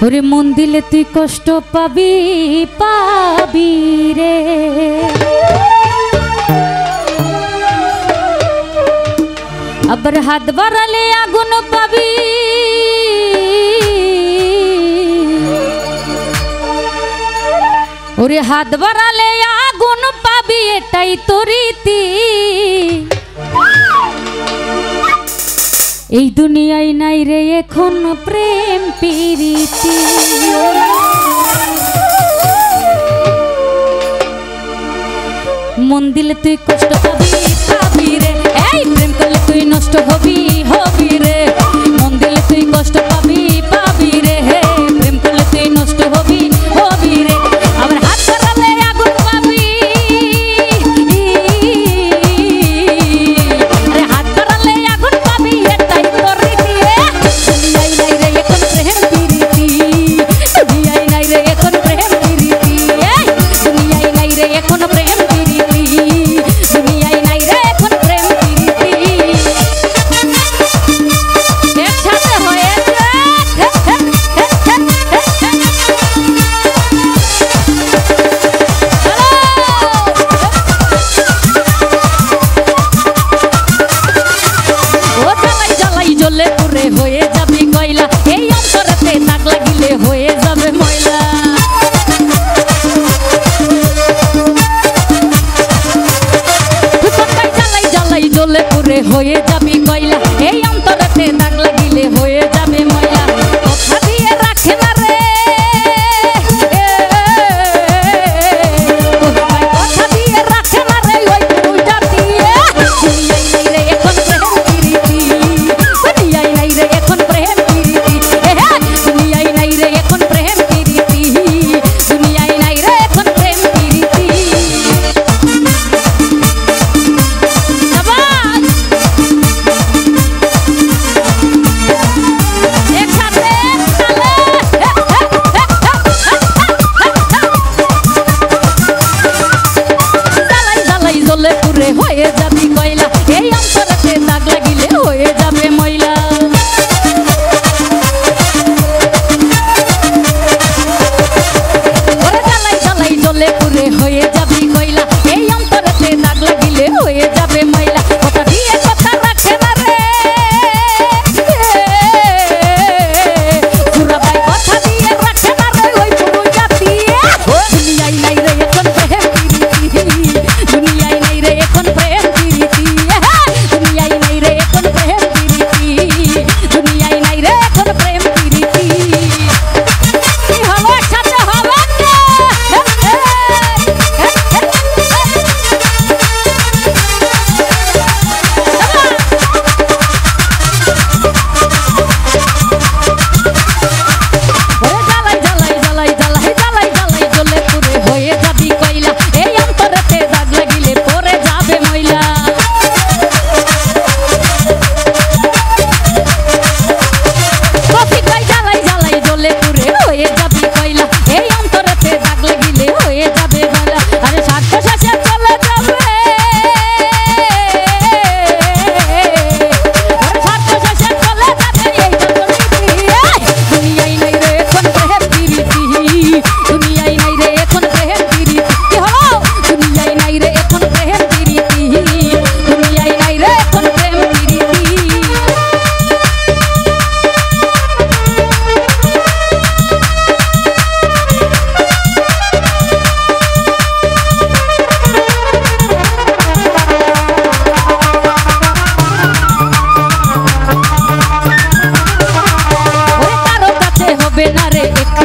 ওরে মন দিলে তুই কষ্ট পাবি পাবি রে, আবার হাত বাড়ালে আগুন পাবি। ওরে হাত বাড়ালে আগুন পাবি, এটাই তো রীতি। এই দুনিয়ায় নাই রে এখন প্রেম প্রীতি। মন দিলে তুই কষ্ট পাবি পাবি রে, এই প্রেম করলে তুই নষ্ট হবি হবি রে। মন দিলে তুই কষ্ট পাবি পাবি রে, প্রেম করলে তুই নষ্ট হবি হবি রে। আবার হাত বাড়ালে আগুন পাবি, আরে হাত বাড়ালে আগুন পাবি, এটাই তো রীতি। দুনিয়ায় নাই রে এখন প্রেম প্রীতি, দুনিয়ায় নাই রে এখন প্রেম প্রীতি, দুনিয়ায় নাই রে এখন প্রেম প্রীতি, দুনিয়ায় নাই রে এখন প্রেম প্রীতি। একসাথে হয়েছে ও জ্বালাই জ্বালাই জ্বলে পুরে হয়ে যাবি কয়লা, এই অন্তরেতে দাগ লাগিলে হয়ে যাবে ময়লা। জ্বালাই জ্বালাই জ্বলে পুরে হয়ে যাবি কয়লা, এই অন্তরেতে দাগ লাগিলে হয়ে যাবে ময়লা। কথা দিয়ে রাখে না রে, কথা দিয়ে রাখে না রে ওই পূজা দিয়ে। দুনিয়ায় নাই রে এখন প্রেম প্রীতি, দুনিয়ায় নাই রে এখন প্রেম প্রীতি, দুনিয়ায় নাই রে এখন প্রেম প্রীতি, দুনিয়ায় নাই রে এখন প্রেম প্রীতি। শাবাশ একসাথে তালে জ্বালাই জ্বালাই জ্বলে পুরে হয়ে যাবি কয়লা, এই অন্তরেতে দাগ লাগিলে হয়ে যাবে ময়লা। ওরে জ্বালাই জ্বালাই জ্বলে পুরে হয়ে যাবি কয়লা, এই অন্তরেতে দাগ লাগিলে হয়ে যাবে ময়লা। কথা দিয়ে কথা রাখে না রে, পুরা ভাই কথা দিয়ে রাখে না রে ওই পুরো জাতি। দুনিয়ায় নাই রে এখন প্রেম প্রীতি, দুনিয়ায় নাই রে এখন প্রেম প্রীতি, দুনিয়ায় নাই রে এখন প্রেম প্রীতি, দুনিয়ায় নাই রে এখন প্রেম প্রীতি। কি হলো একসাথে হলো না? ওরে জ্বালাই জ্বালাই জ্বালাই জ্বালাই জ্বালাই জ্বালাই জ্বলে পুরে হয়ে যাবি কয়লা, এই অন্তরেতে দাগ লাগিলে পরে যাবে ময়লা। কফি খাই জ্বালাই জ্বালাই জ্বলে পুরে হয়ে যাবি কয়লা, এই অন্তরেতে দাগ লাগিলে হয়ে যাবে ময়লা। আরে স্বার্থ শেষে চলে যাবে, স্বার্থ শেষে চলে যাবে, এইটা তো রীতি। দুনিয়ায় নাই রে এখন প্রেম প্রীতি, দুনিয়ায় নাই রে এখন প্রেম প্রীতি। কি হলো? দুনিয়ায় নাই রে এখন প্রেম প্রীতি, দুনিয়ায় নাই রে এখন প্রেম প্রীতি। ওরে কারো কাছে হবে না রে একটু